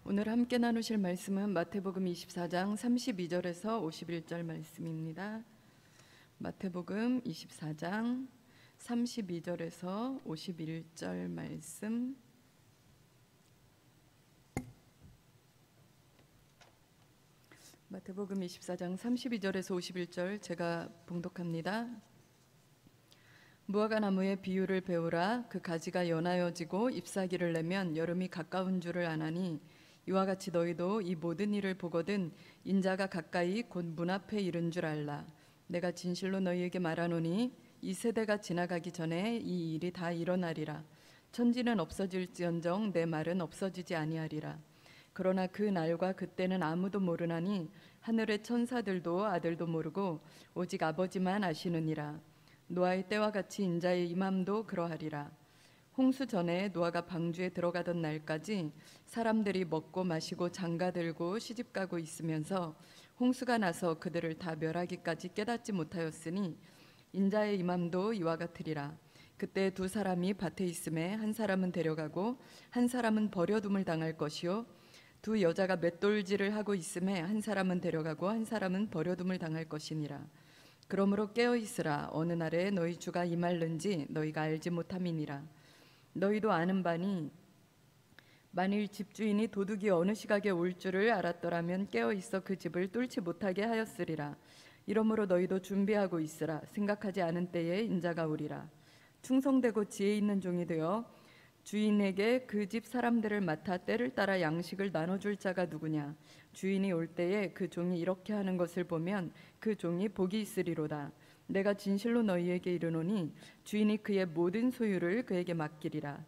오늘 함께 나누실 말씀은 마태복음 24장 32절에서 51절 말씀입니다. 마태복음 24장 32절에서 51절 말씀. 마태복음 24장 32절에서 51절 제가 봉독합니다. 무화과 나무의 비유를 배우라. 그 가지가 연하여지고 잎사귀를 내면 여름이 가까운 줄을 아나니 이와 같이 너희도 이 모든 일을 보거든 인자가 가까이 곧 문 앞에 이른 줄 알라. 내가 진실로 너희에게 말하노니 이 세대가 지나가기 전에 이 일이 다 일어나리라. 천지는 없어질지언정 내 말은 없어지지 아니하리라. 그러나 그 날과 그때는 아무도 모르나니 하늘의 천사들도 아들도 모르고 오직 아버지만 아시느니라. 노아의 때와 같이 인자의 임함도 그러하리라. 홍수 전에 노아가 방주에 들어가던 날까지 사람들이 먹고 마시고 장가들고 시집가고 있으면서 홍수가 나서 그들을 다 멸하기까지 깨닫지 못하였으니 인자의 임함도 이와 같으리라. 그때 두 사람이 밭에 있음에 한 사람은 데려가고 한 사람은 버려둠을 당할 것이요 두 여자가 맷돌질을 하고 있음에 한 사람은 데려가고 한 사람은 버려둠을 당할 것이니라. 그러므로 깨어 있으라. 어느 날에 너희 주가 임할는지 너희가 알지 못함이니라. 너희도 아는 바니 만일 집주인이 도둑이 어느 시각에 올 줄을 알았더라면 깨어 있어 그 집을 뚫지 못하게 하였으리라. 이러므로 너희도 준비하고 있으라. 생각하지 않은 때에 인자가 오리라. 충성되고 지혜 있는 종이 되어 주인에게 그 집 사람들을 맡아 때를 따라 양식을 나눠줄 자가 누구냐. 주인이 올 때에 그 종이 이렇게 하는 것을 보면 그 종이 복이 있으리로다. 내가 진실로 너희에게 이르노니 주인이 그의 모든 소유를 그에게 맡기리라.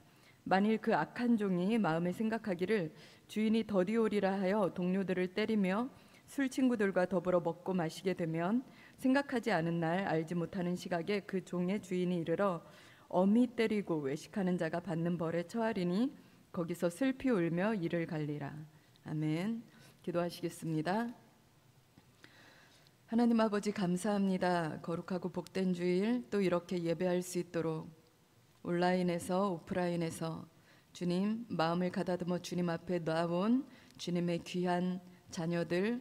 만일 그 악한 종이 마음에 생각하기를 주인이 더디 오리라 하여 동료들을 때리며 술 친구들과 더불어 먹고 마시게 되면 생각하지 않은 날 알지 못하는 시각에 그 종의 주인이 이르러 엄히 때리고 외식하는 자가 받는 벌에 처하리니 거기서 슬피 울며 이를 갈리라. 아멘. 기도하시겠습니다. 하나님 아버지 감사합니다. 거룩하고 복된 주일 또 이렇게 예배할 수 있도록 온라인에서 오프라인에서 주님 마음을 가다듬어 주님 앞에 나온 주님의 귀한 자녀들과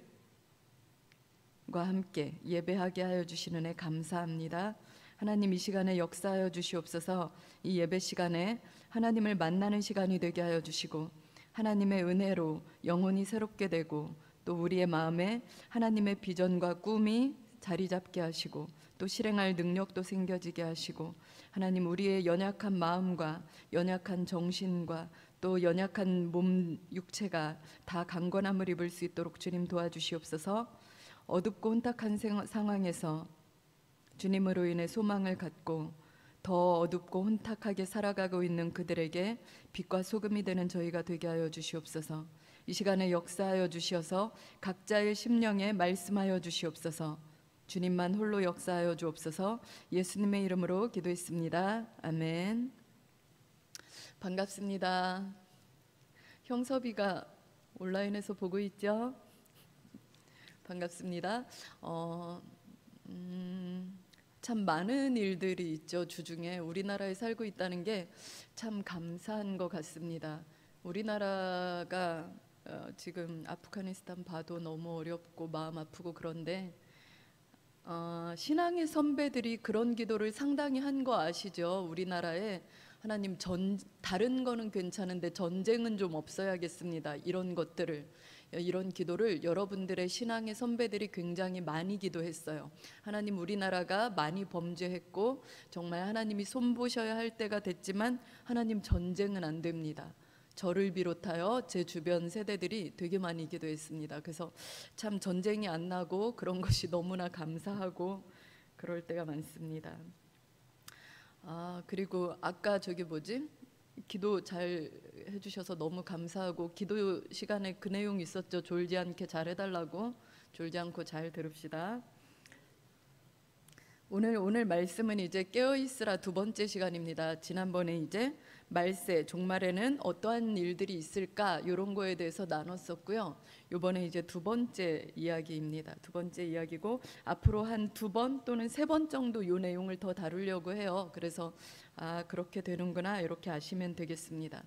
함께 예배하게 하여 주시는 애 감사합니다. 하나님 이 시간에 역사하여 주시옵소서. 이 예배 시간에 하나님을 만나는 시간이 되게 하여 주시고 하나님의 은혜로 영혼이 새롭게 되고 또 우리의 마음에 하나님의 비전과 꿈이 자리 잡게 하시고 또 실행할 능력도 생겨지게 하시고 하나님 우리의 연약한 마음과 연약한 정신과 또 연약한 몸 육체가 다 강건함을 입을 수 있도록 주님 도와주시옵소서. 어둡고 혼탁한 상황에서 주님으로 인해 소망을 갖고 더 어둡고 혼탁하게 살아가고 있는 그들에게 빛과 소금이 되는 저희가 되게 하여 주시옵소서. 이 시간에 역사하여 주시어서 각자의 심령에 말씀하여 주시옵소서. 주님만 홀로 역사하여 주옵소서. 예수님의 이름으로 기도했습니다. 아멘. 반갑습니다. 형섭이가 온라인에서 보고 있죠? 반갑습니다. 참 많은 일들이 있죠. 주중에 우리나라에 살고 있다는 게 참 감사한 것 같습니다. 우리나라가 지금 아프가니스탄 봐도 너무 어렵고 마음 아프고 그런데 신앙의 선배들이 그런 기도를 상당히 한 거 아시죠? 우리나라에 하나님 다른 거는 괜찮은데 전쟁은 좀 없어야겠습니다. 이런 기도를 여러분들의 신앙의 선배들이 굉장히 많이 기도했어요. 하나님 우리나라가 많이 범죄했고 정말 하나님이 손보셔야 할 때가 됐지만 하나님 전쟁은 안 됩니다. 저를 비롯하여 제 주변 세대들이 되게 많이 기도했습니다. 그래서 참 전쟁이 안 나고 그런 것이 너무나 감사하고 그럴 때가 많습니다. 그리고 아까 기도 잘 해주셔서 너무 감사하고 기도 시간에 그 내용 있었죠. 졸지 않게 잘 해달라고. 졸지 않고 잘 들읍시다. 오늘 말씀은 이제 깨어있으라 두 번째 시간입니다. 지난번에 이제 말세 종말에는 어떠한 일들이 있을까 이런 거에 대해서 나눴었고요. 이번에 이제 두 번째 이야기입니다. 두 번째 이야기고 앞으로 한 두 번 또는 세 번 정도 이 내용을 더 다루려고 해요. 그래서 그렇게 되는구나 이렇게 아시면 되겠습니다.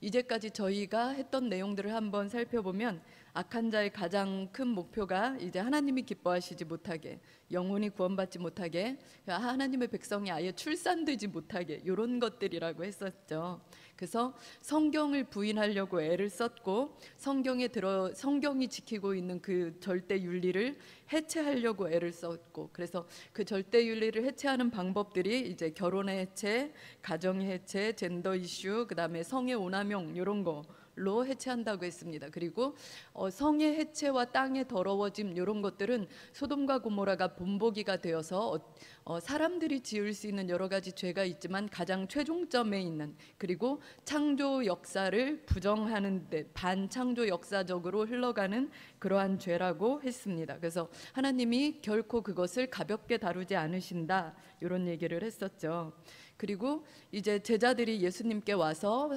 이제까지 저희가 했던 내용들을 한번 살펴보면 악한 자의 가장 큰 목표가 이제 하나님이 기뻐하시지 못하게, 영혼이 구원받지 못하게, 하나님의 백성이 아예 출산되지 못하게, 이런 것들이라고 했었죠. 그래서 성경을 부인하려고 애를 썼고, 성경이 지키고 있는 그 절대 윤리를 해체하려고 애를 썼고, 그래서 그 절대 윤리를 해체하는 방법들이 이제 결혼의 해체, 가정의 해체, 젠더 이슈, 그다음에 성의 오남용, 이런 거로 해체한다고 했습니다. 그리고 성의 해체와 땅의 더러워짐, 이런 것들은 소돔과 고모라가 본보기가 되어서 사람들이 지을 수 있는 여러 가지 죄가 있지만 가장 최종점에 있는, 그리고 창조 역사를 부정하는 데 반창조 역사적으로 흘러가는 그러한 죄라고 했습니다. 그래서 하나님이 결코 그것을 가볍게 다루지 않으신다, 이런 얘기를 했었죠. 그리고 이제 제자들이 예수님께 와서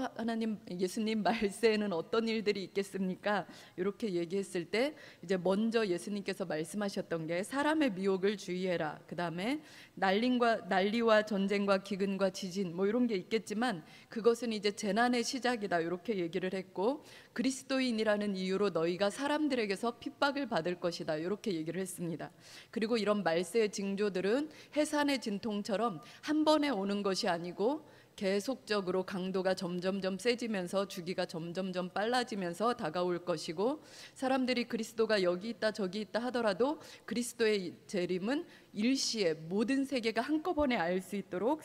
예수님 말세에는 어떤 일들이 있겠습니까? 이렇게 얘기했을 때 이제 먼저 예수님께서 말씀하셨던 게 사람의 미혹을 주의해라. 그다음에 난리와 전쟁과 기근과 지진 뭐 이런 게 있겠지만 그것은 이제 재난의 시작이다, 이렇게 얘기를 했고, 그리스도인이라는 이유로 너희가 사람들에게서 핍박을 받을 것이다, 이렇게 얘기를 했습니다. 그리고 이런 말세의 징조들은 해산의 진통처럼 한 번에 오는 것이 아니고 계속적으로 강도가 점점점 세지면서 주기가 점점점 빨라지면서 다가올 것이고, 사람들이 그리스도가 여기 있다 저기 있다 하더라도 그리스도의 재림은 일시에 모든 세계가 한꺼번에 알 수 있도록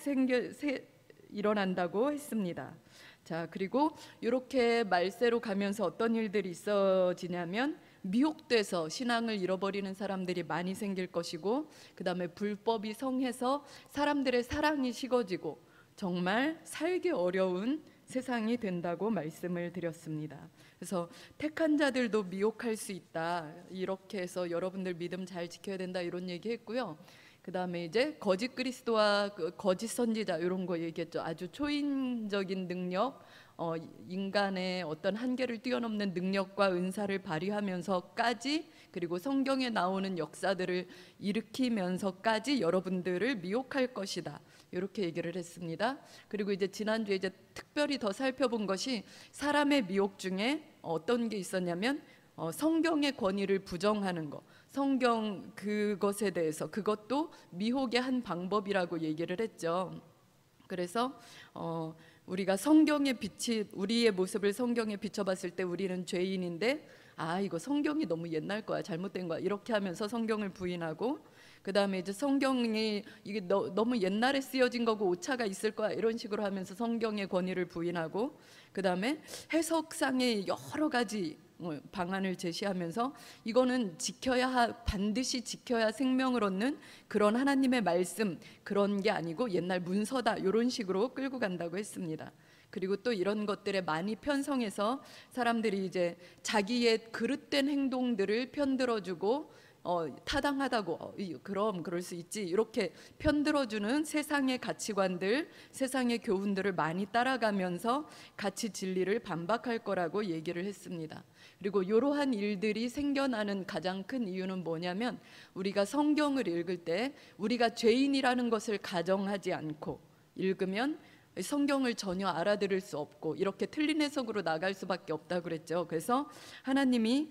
일어난다고 했습니다. 자, 그리고 이렇게 말세로 가면서 어떤 일들이 있어지냐면 미혹돼서 신앙을 잃어버리는 사람들이 많이 생길 것이고, 그 다음에 불법이 성해서 사람들의 사랑이 식어지고 정말 살기 어려운 세상이 된다고 말씀을 드렸습니다. 그래서 택한 자들도 미혹할 수 있다, 이렇게 해서 여러분들 믿음 잘 지켜야 된다, 이런 얘기했고요. 그 다음에 이제 거짓 그리스도와 거짓 선지자, 이런 거 얘기했죠. 아주 초인적인 능력, 인간의 어떤 한계를 뛰어넘는 능력과 은사를 발휘하면서까지, 그리고 성경에 나오는 역사들을 일으키면서까지 여러분들을 미혹할 것이다, 이렇게 얘기를 했습니다. 그리고 이제 지난주에 이제 특별히 더 살펴본 것이 사람의 미혹 중에 어떤 게 있었냐면 성경의 권위를 부정하는 거, 성경 그것에 대해서, 그것도 미혹의 한 방법이라고 얘기를 했죠. 그래서 우리가 성경의 빛이, 우리의 모습을 성경에 비춰봤을 때 우리는 죄인인데, 이거 성경이 너무 옛날 거야, 잘못된 거야, 이렇게 하면서 성경을 부인하고, 그 다음에 이제 성경이 이게 너무 옛날에 쓰여진 거고 오차가 있을 거야, 이런 식으로 하면서 성경의 권위를 부인하고, 그 다음에 해석상의 여러 가지 방안을 제시하면서 이거는 반드시 지켜야 생명을 얻는 그런 하나님의 말씀, 그런 게 아니고 옛날 문서다, 이런 식으로 끌고 간다고 했습니다. 그리고 또 이런 것들에 많이 편성해서 사람들이 이제 자기의 그릇된 행동들을 편들어주고 타당하다고, 그럼 그럴 수 있지, 이렇게 편들어주는 세상의 가치관들, 세상의 교훈들을 많이 따라가면서 가치 진리를 반박할 거라고 얘기를 했습니다. 그리고 이러한 일들이 생겨나는 가장 큰 이유는 뭐냐면, 우리가 성경을 읽을 때 우리가 죄인이라는 것을 가정하지 않고 읽으면 성경을 전혀 알아들을 수 없고 이렇게 틀린 해석으로 나갈 수밖에 없다고 그랬죠. 그래서 하나님이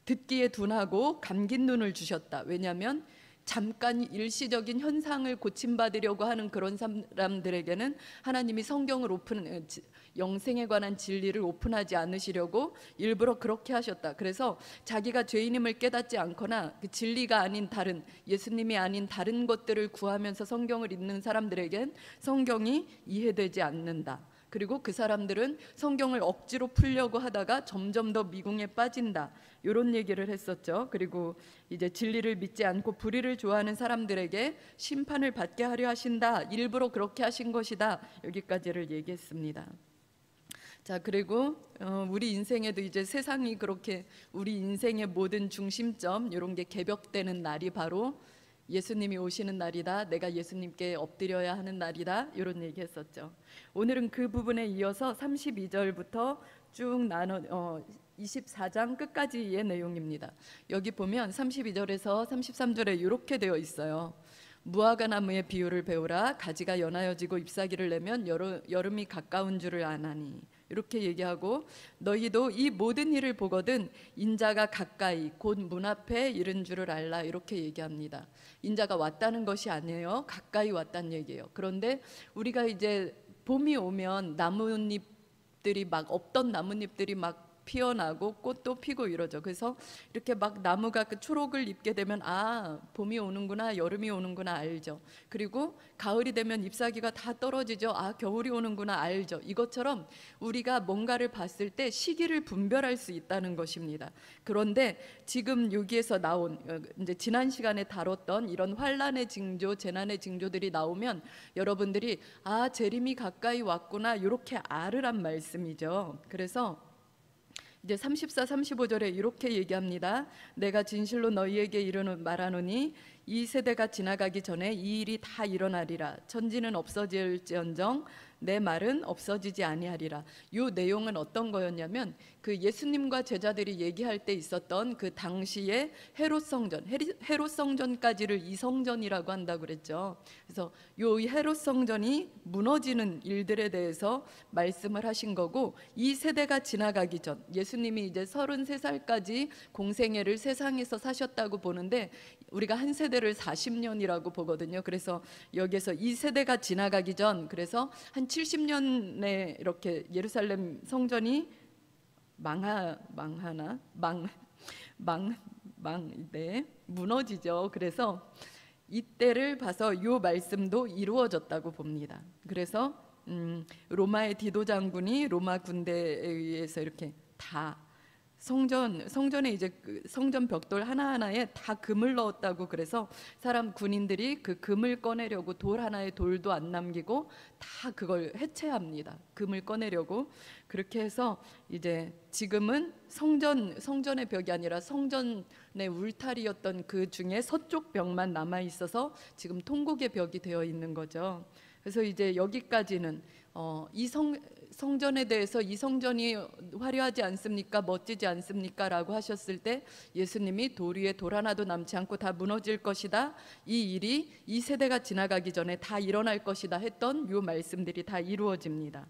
듣기에 둔하고 감긴 눈을 주셨다. 왜냐하면 잠깐 일시적인 현상을 고침받으려고 하는 그런 사람들에게는 하나님이 성경을 영생에 관한 진리를 오픈하지 않으시려고 일부러 그렇게 하셨다. 그래서 자기가 죄인임을 깨닫지 않거나 그 진리가 아닌 다른, 예수님이 아닌 다른 것들을 구하면서 성경을 읽는 사람들에겐 성경이 이해되지 않는다. 그리고 그 사람들은 성경을 억지로 풀려고 하다가 점점 더 미궁에 빠진다, 이런 얘기를 했었죠. 그리고 이제 진리를 믿지 않고 불의를 좋아하는 사람들에게 심판을 받게 하려 하신다, 일부러 그렇게 하신 것이다, 여기까지를 얘기했습니다. 자, 그리고 우리 인생에도 이제 세상이 그렇게 우리 인생의 모든 중심점, 이런 게 개벽되는 날이 바로 예수님이 오시는 날이다, 내가 예수님께 엎드려야 하는 날이다, 이런 얘기 했었죠. 오늘은 그 부분에 이어서 32절부터 쭉 나눠 24장 끝까지의 내용입니다. 여기 보면 32절에서 33절에 이렇게 되어 있어요. 무화과 나무의 비유를 배우라. 가지가 연하여지고 잎사귀를 내면 여름이 가까운 줄을 아나니. 이렇게 얘기하고 너희도 이 모든 일을 보거든 인자가 가까이 곧 문 앞에 이른 줄을 알라. 이렇게 얘기합니다. 인자가 왔다는 것이 아니에요. 가까이 왔다는 얘기예요. 그런데 우리가 이제 봄이 오면 나뭇잎들이 막 없던 나뭇잎들이 막 피어나고 꽃도 피고 이러죠. 그래서 이렇게 막 나무가 그 초록을 입게 되면 아, 봄이 오는구나, 여름이 오는구나 알죠. 그리고 가을이 되면 잎사귀가 다 떨어지죠. 아, 겨울이 오는구나 알죠. 이것처럼 우리가 뭔가를 봤을 때 시기를 분별할 수 있다는 것입니다. 그런데 지금 여기에서 나온 이제 지난 시간에 다뤘던 이런 환란의 징조, 재난의 징조들이 나오면 여러분들이 아, 재림이 가까이 왔구나 이렇게 알으란 말씀이죠. 그래서 이제 34, 35절에 이렇게 얘기합니다. 내가 진실로 너희에게 말하노니 이 세대가 지나가기 전에 이 일이 다 일어나리라. 천지는 없어질지언정 내 말은 없어지지 아니하리라. 이 내용은 어떤 거였냐면 그 예수님과 제자들이 얘기할 때 있었던 그 당시의 헤롯 성전, 헤롯 성전까지를 이성전이라고 한다고 그랬죠. 그래서 이 헤롯 성전이 무너지는 일들에 대해서 말씀을 하신 거고, 이 세대가 지나가기 전 예수님이 이제 33살까지 공생애를 세상에서 사셨다고 보는데 우리가 한 세대를 40년이라고 보거든요. 그래서 여기에서 이 세대가 지나가기 전, 그래서 한 70년에 이렇게 예루살렘 성전이 무너지죠. 그래서 이때를 봐서 이 말씀도 이루어졌다고 봅니다. 그래서 로마의 디도 장군이 로마 군대에 의해서 이렇게 다 성전에 이제 그 성전 벽돌 하나하나에 다 금을 넣었다고, 그래서 군인들이 그 금을 꺼내려고 돌 하나에 돌도 안 남기고 다 그걸 해체합니다. 금을 꺼내려고. 그렇게 해서 이제 지금은 성전의 벽이 아니라 성전의 울타리였던 그 중에 서쪽 벽만 남아 있어서 지금 통곡의 벽이 되어 있는 거죠. 그래서 이제 여기까지는 이 성전에 대해서 이 성전이 화려하지 않습니까? 멋지지 않습니까? 라고 하셨을 때 예수님이 돌 위에 돌 하나도 남지 않고 다 무너질 것이다. 이 일이 이 세대가 지나가기 전에 다 일어날 것이다 했던 이 말씀들이 다 이루어집니다.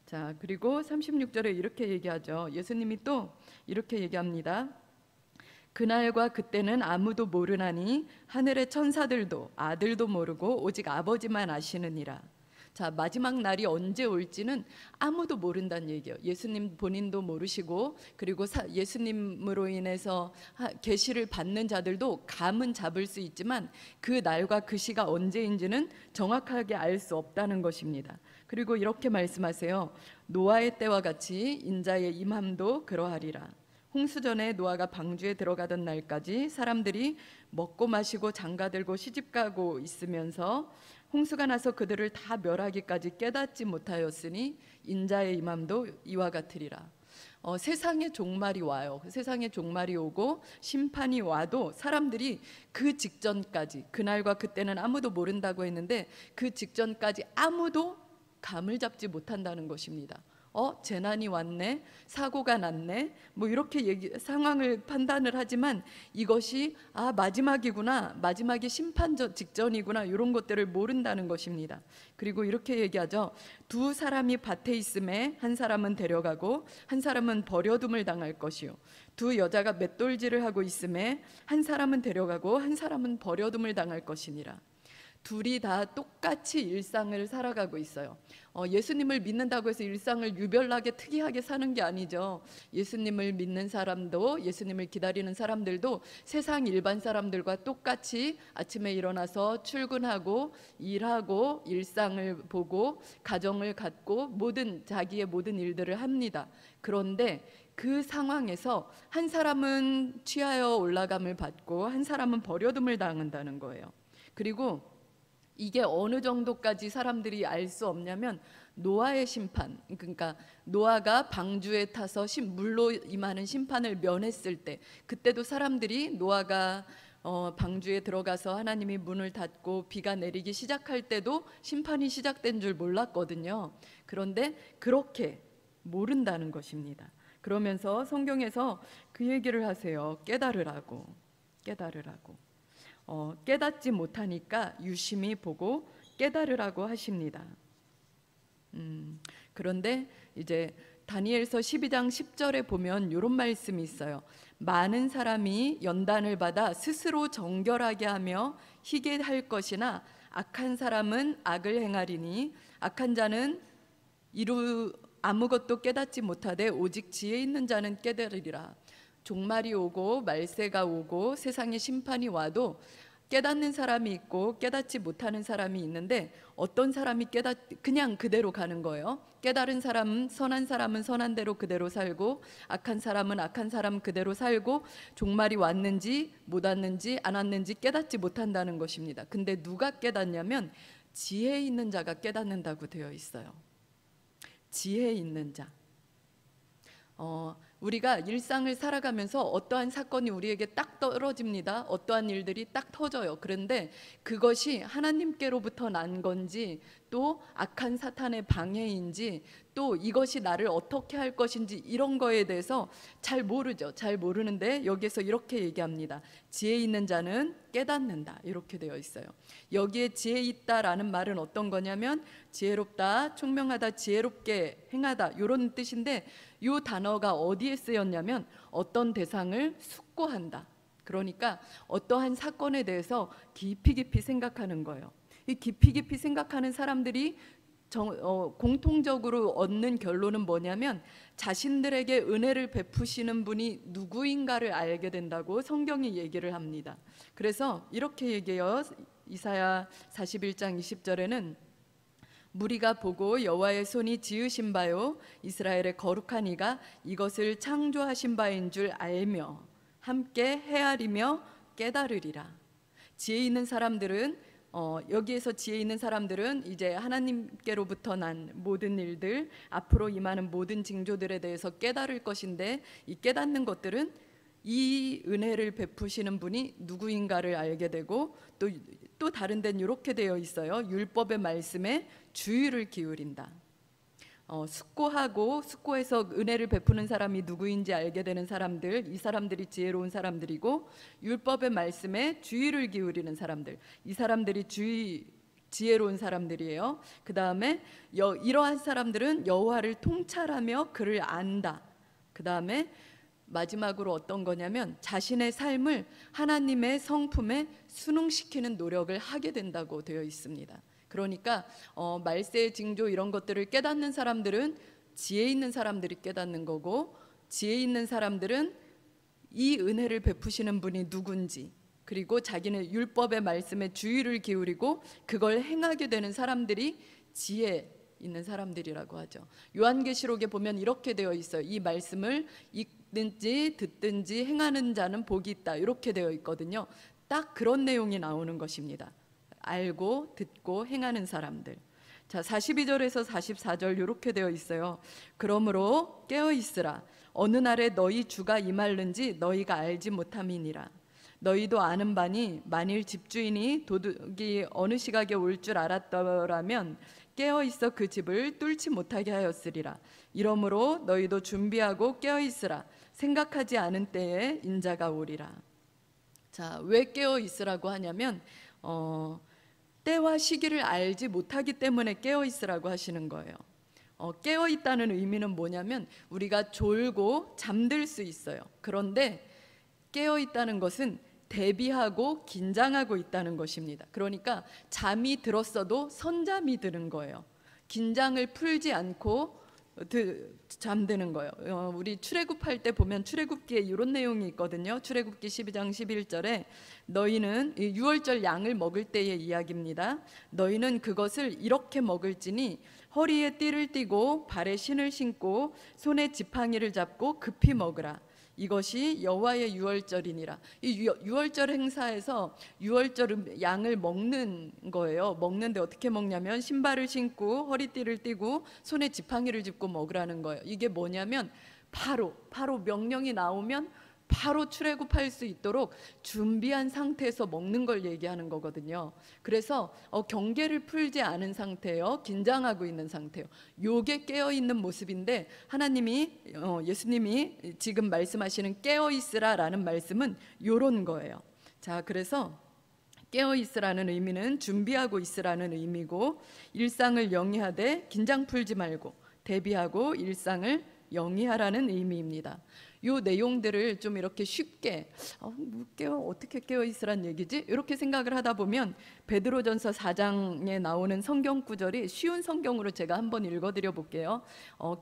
자, 그리고 36절에 이렇게 얘기하죠. 예수님이 또 이렇게 얘기합니다. 그날과 그때는 아무도 모르나니 하늘의 천사들도 아들도 모르고 오직 아버지만 아시느니라. 자, 마지막 날이 언제 올지는 아무도 모른다는 얘기예요. 예수님 본인도 모르시고, 그리고 예수님으로 인해서 계시를 받는 자들도 감은 잡을 수 있지만 그 날과 그 시가 언제인지는 정확하게 알 수 없다는 것입니다. 그리고 이렇게 말씀하세요. 노아의 때와 같이 인자의 임함도 그러하리라. 홍수전에 노아가 방주에 들어가던 날까지 사람들이 먹고 마시고 장가들고 시집가고 있으면서 홍수가 나서 그들을 다 멸하기까지 깨닫지 못하였으니 인자의 임함도 이와 같으리라. 세상의 종말이 와요. 세상의 종말이 오고 심판이 와도 사람들이 그 직전까지, 그날과 그때는 아무도 모른다고 했는데 그 직전까지 아무도 감을 잡지 못한다는 것입니다. 재난이 왔네, 사고가 났네, 뭐 이렇게 상황을 판단을 하지만 이것이 마지막이구나, 마지막이 심판 직전이구나, 이런 것들을 모른다는 것입니다. 그리고 이렇게 얘기하죠. 두 사람이 밭에 있음에 한 사람은 데려가고 한 사람은 버려둠을 당할 것이요, 두 여자가 맷돌질을 하고 있음에 한 사람은 데려가고 한 사람은 버려둠을 당할 것이니라. 둘이 다 똑같이 일상을 살아가고 있어요. 예수님을 믿는다고 해서 일상을 유별나게 특이하게 사는 게 아니죠. 예수님을 믿는 사람도, 예수님을 기다리는 사람들도 세상 일반 사람들과 똑같이 아침에 일어나서 출근하고 일하고 일상을 보고 가정을 갖고 자기의 모든 일들을 합니다. 그런데 그 상황에서 한 사람은 취하여 올라감을 받고 한 사람은 버려둠을 당한다는 거예요. 그리고 이게 어느 정도까지 사람들이 알 수 없냐면 노아의 심판, 그러니까 노아가 방주에 타서 물로 임하는 심판을 면했을 때, 그때도 사람들이 노아가 방주에 들어가서 하나님이 문을 닫고 비가 내리기 시작할 때도 심판이 시작된 줄 몰랐거든요. 그런데 그렇게 모른다는 것입니다. 그러면서 성경에서 그 얘기를 하세요. 깨달으라고. 깨닫지 못하니까 유심히 보고 깨달으라고 하십니다. 그런데 이제 다니엘서 12장 10절에 보면 이런 말씀이 있어요. 많은 사람이 연단을 받아 스스로 정결하게 하며 희게 할 것이나 악한 사람은 악을 행하리니 악한 자는 아무것도 깨닫지 못하되 오직 지혜 있는 자는 깨달으리라. 종말이 오고 말세가 오고 세상에 심판이 와도 깨닫는 사람이 있고 깨닫지 못하는 사람이 있는데, 어떤 사람이 그냥 그대로 가는 거예요. 깨달은 사람은, 선한 사람은 선한 대로 그대로 살고, 악한 사람은 악한 사람 그대로 살고, 종말이 왔는지 못 왔는지 안 왔는지 깨닫지 못한다는 것입니다. 근데 누가 깨닫냐면 지혜 있는 자가 깨닫는다고 되어 있어요. 지혜 있는 자. 우리가 일상을 살아가면서 어떠한 사건이 우리에게 딱 떨어집니다. 어떠한 일들이 딱 터져요. 그런데 그것이 하나님께로부터 난 건지, 또 악한 사탄의 방해인지, 또 이것이 나를 어떻게 할 것인지, 이런 거에 대해서 잘 모르죠. 잘 모르는데 여기에서 이렇게 얘기합니다. 지혜 있는 자는 깨닫는다, 이렇게 되어 있어요. 여기에 지혜 있다라는 말은 어떤 거냐면 지혜롭다, 총명하다, 지혜롭게 행하다, 이런 뜻인데, 이 단어가 어디에 쓰였냐면 어떤 대상을 숙고한다. 그러니까 어떠한 사건에 대해서 깊이 생각하는 거예요. 이 깊이 생각하는 사람들이 공통적으로 얻는 결론은 뭐냐면 자신들에게 은혜를 베푸시는 분이 누구인가를 알게 된다고 성경이 얘기를 합니다. 그래서 이렇게 얘기해요. 이사야 41장 20절에는 무리가 보고 여호와의 손이 지으신 바요 이스라엘의 거룩한 이가 이것을 창조하신 바인 줄 알며 함께 헤아리며 깨달으리라. 지혜 있는 사람들은 여기에서 지혜 있는 사람들은 이제 하나님께로부터 난 모든 일들, 앞으로 임하는 모든 징조들에 대해서 깨달을 것인데, 이 깨닫는 것들은 이 은혜를 베푸시는 분이 누구인가를 알게 되고, 또 다른 데는 이렇게 되어 있어요. 율법의 말씀에 주의를 기울인다. 숙고하고, 숙고해서 은혜를 베푸는 사람이 누구인지 알게 되는 사람들, 이 사람들이 지혜로운 사람들이고, 율법의 말씀에 주의를 기울이는 사람들, 이 사람들이 지혜로운 사람들이에요. 그 다음에 이러한 사람들은 여호와를 통찰하며 그를 안다. 그 다음에 마지막으로 어떤 거냐면 자신의 삶을 하나님의 성품에 순응시키는 노력을 하게 된다고 되어 있습니다. 그러니까 말세의 징조 이런 것들을 깨닫는 사람들은 지혜 있는 사람들이 깨닫는 거고, 지혜 있는 사람들은 이 은혜를 베푸시는 분이 누군지, 그리고 자기는 율법의 말씀에 주의를 기울이고 그걸 행하게 되는 사람들이 지혜 있는 사람들이라고 하죠. 요한계시록에 보면 이렇게 되어 있어요. 이 말씀을 읽든지 듣든지 행하는 자는 복이 있다, 이렇게 되어 있거든요. 딱 그런 내용이 나오는 것입니다. 알고 듣고 행하는 사람들. 자, 42절에서 44절 이렇게 되어 있어요. 그러므로 깨어 있으라. 어느 날에 너희 주가 임할는지 너희가 알지 못함이니라. 너희도 아는 바니 만일 집주인이 도둑이 어느 시각에 올 줄 알았더라면 깨어 있어 그 집을 뚫지 못하게 하였으리라. 이러므로 너희도 준비하고 깨어 있으라. 생각하지 않은 때에 인자가 오리라. 자, 왜 깨어 있으라고 하냐면 때와 시기를 알지 못하기 때문에 깨어 있으라고 하시는 거예요. 깨어 있다는 의미는 뭐냐면 우리가 졸고 잠들 수 있어요. 그런데 깨어 있다는 것은 대비하고 긴장하고 있다는 것입니다. 그러니까 잠이 들었어도 선잠이 드는 거예요. 긴장을 풀지 않고 잠드는 거예요. 우리 출애굽할 때 보면 출애굽기에 이런 내용이 있거든요. 출애굽기 12장 11절에 너희는 유월절 양을 먹을 때의 이야기입니다. 너희는 그것을 이렇게 먹을지니 허리에 띠를 띠고 발에 신을 신고 손에 지팡이를 잡고 급히 먹으라. 이것이 여호와의 유월절이니라. 이 유월절 행사에서 유월절 양을 먹는 거예요. 먹는데 어떻게 먹냐면 신발을 신고 허리띠를 띠고 손에 지팡이를 짚고 먹으라는 거예요. 이게 뭐냐면 바로 명령이 나오면 바로 출애굽할 수 있도록 준비한 상태에서 먹는 걸 얘기하는 거거든요. 그래서 경계를 풀지 않은 상태예요. 긴장하고 있는 상태예요. 요게 깨어있는 모습인데, 하나님이 예수님이 지금 말씀하시는 깨어있으라 라는 말씀은 요런 거예요. 자, 그래서 깨어 있으라는 의미는 준비하고 있으라는 의미고, 일상을 영위하되 긴장 풀지 말고 대비하고 일상을 영위하라는 의미입니다. 요 내용들을 좀 이렇게 쉽게 어떻게 깨어 있으란 얘기지? 이렇게 생각을 하다 보면 베드로전서 4장에 나오는 성경 구절이 쉬운 성경으로 제가 한번 읽어드려 볼게요.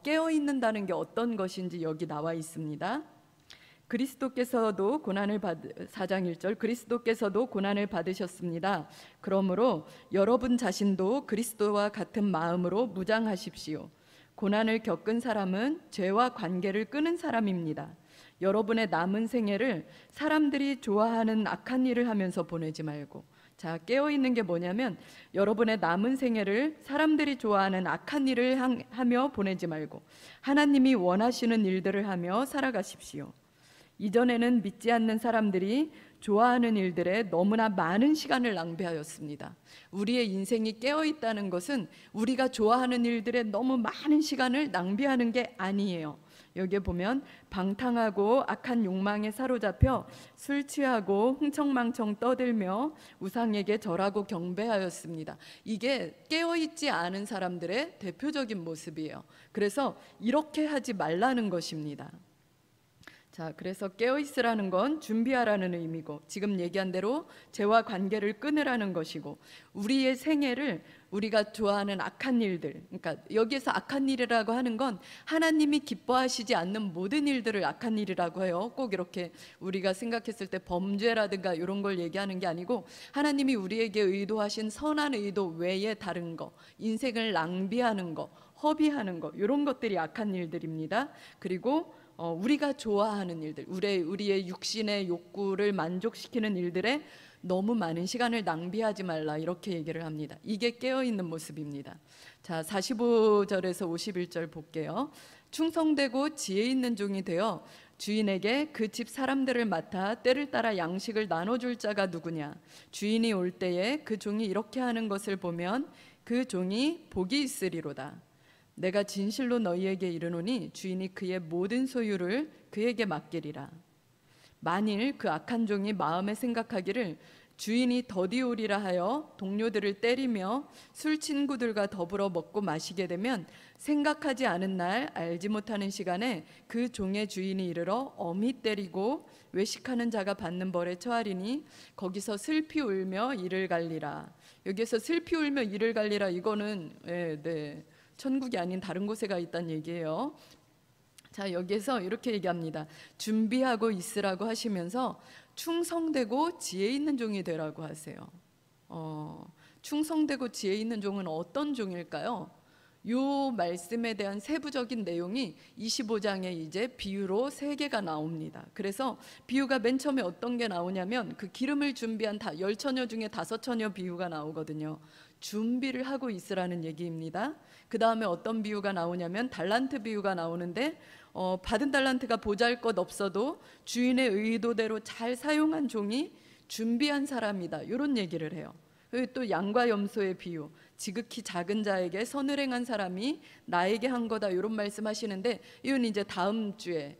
깨어 있는다는 게 어떤 것인지 여기 나와 있습니다. 그리스도께서도 고난을 4장 1절, 그리스도께서도 고난을 받으셨습니다. 그러므로 여러분 자신도 그리스도와 같은 마음으로 무장하십시오. 고난을 겪은 사람은 죄와 관계를 끊은 사람입니다. 여러분의 남은 생애를 사람들이 좋아하는 악한 일을 하면서 보내지 말고, 자, 깨어있는 게 뭐냐면 여러분의 남은 생애를 사람들이 좋아하는 악한 일을 하며 보내지 말고 하나님이 원하시는 일들을 하며 살아가십시오. 이전에는 믿지 않는 사람들이 좋아하는 일들에 너무나 많은 시간을 낭비하였습니다. 우리의 인생이 깨어있다는 것은 우리가 좋아하는 일들에 너무 많은 시간을 낭비하는 게 아니에요. 여기에 보면 방탕하고 악한 욕망에 사로잡혀 술 취하고 흥청망청 떠들며 우상에게 절하고 경배하였습니다. 이게 깨어있지 않은 사람들의 대표적인 모습이에요. 그래서 이렇게 하지 말라는 것입니다. 자, 그래서 깨어있으라는 건 준비하라는 의미고, 지금 얘기한 대로 죄와 관계를 끊으라는 것이고, 우리의 생애를 우리가 좋아하는 악한 일들, 그러니까 여기에서 악한 일이라고 하는 건 하나님이 기뻐하시지 않는 모든 일들을 악한 일이라고 해요. 꼭 이렇게 우리가 생각했을 때 범죄라든가 이런 걸 얘기하는 게 아니고, 하나님이 우리에게 의도하신 선한 의도 외에 다른 거, 인생을 낭비하는 거, 허비하는 거, 이런 것들이 악한 일들입니다. 그리고 우리가 좋아하는 일들, 우리의 육신의 욕구를 만족시키는 일들에 너무 많은 시간을 낭비하지 말라, 이렇게 얘기를 합니다. 이게 깨어있는 모습입니다. 자, 45절에서 51절 볼게요. 충성되고 지혜 있는 종이 되어 주인에게 그 집 사람들을 맡아 때를 따라 양식을 나눠줄 자가 누구냐? 주인이 올 때에 그 종이 이렇게 하는 것을 보면 그 종이 복이 있으리로다. 내가 진실로 너희에게 이르노니 주인이 그의 모든 소유를 그에게 맡기리라. 만일 그 악한 종이 마음에 생각하기를 주인이 더디 오리라 하여 동료들을 때리며 술 친구들과 더불어 먹고 마시게 되면 생각하지 않은 날 알지 못하는 시간에 그 종의 주인이 이르러 엄히 때리고 외식하는 자가 받는 벌에 처하리니 거기서 슬피 울며 이를 갈리라. 여기에서 슬피 울며 이를 갈리라, 이거는 천국이 아닌 다른 곳에 가 있다는 얘기예요. 자, 여기에서 이렇게 얘기합니다. 준비하고 있으라고 하시면서 충성되고 지혜 있는 종이 되라고 하세요. 충성되고 지혜 있는 종은 어떤 종일까요? 요 말씀에 대한 세부적인 내용이 25장에 이제 비유로 3개가 나옵니다. 그래서 비유가 맨 처음에 어떤 게 나오냐면 그 기름을 준비한 10처녀 중에 5처녀 비유가 나오거든요. 준비를 하고 있으라는 얘기입니다. 그 다음에 어떤 비유가 나오냐면 달란트 비유가 나오는데 받은 달란트가 보잘것없어도 주인의 의도대로 잘 사용한 종이 준비한 사람이다, 이런 얘기를 해요. 그리고 또 양과 염소의 비유, 지극히 작은 자에게 선을 행한 사람이 나에게 한 거다, 이런 말씀하시는데 이건 이제 다음 주에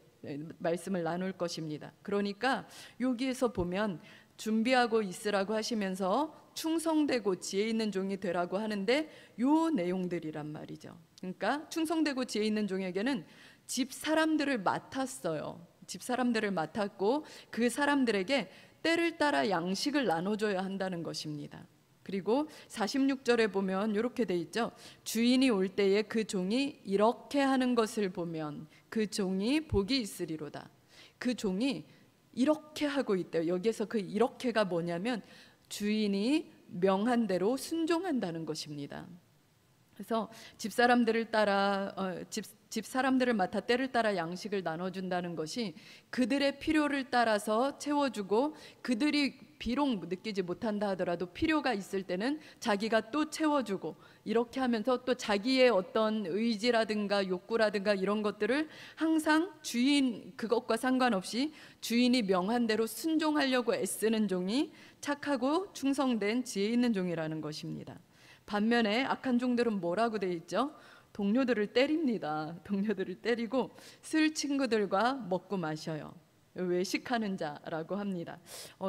말씀을 나눌 것입니다. 그러니까 여기에서 보면 준비하고 있으라고 하시면서 충성되고 지혜 있는 종이 되라고 하는데 요 내용들이란 말이죠. 그러니까 충성되고 지혜 있는 종에게는 집 사람들을 맡았어요. 집 사람들을 맡았고 그 사람들에게 때를 따라 양식을 나눠줘야 한다는 것입니다. 그리고 46절에 보면 이렇게 돼 있죠. 주인이 올 때에 그 종이 이렇게 하는 것을 보면 그 종이 복이 있으리로다. 그 종이 이렇게 하고 있대요. 여기에서 그 이렇게가 뭐냐면 주인이 명한 대로 순종한다는 것입니다. 그래서 집사람들을 따라 집사람들을 맡아 때를 따라 양식을 나눠준다는 것이 그들의 필요를 따라서 채워주고, 그들이 비록 느끼지 못한다 하더라도 필요가 있을 때는 자기가 또 채워주고, 이렇게 하면서 또 자기의 어떤 의지라든가 욕구라든가 이런 것들을 항상 주인 그것과 상관없이 주인이 명한 대로 순종하려고 애쓰는 종이 착하고 충성된 지혜 있는 종이라는 것입니다. 반면에 악한 종들은 뭐라고 돼 있죠? 동료들을 때립니다. 동료들을 때리고 술 친구들과 먹고 마셔요. 외식하는 자라고 합니다.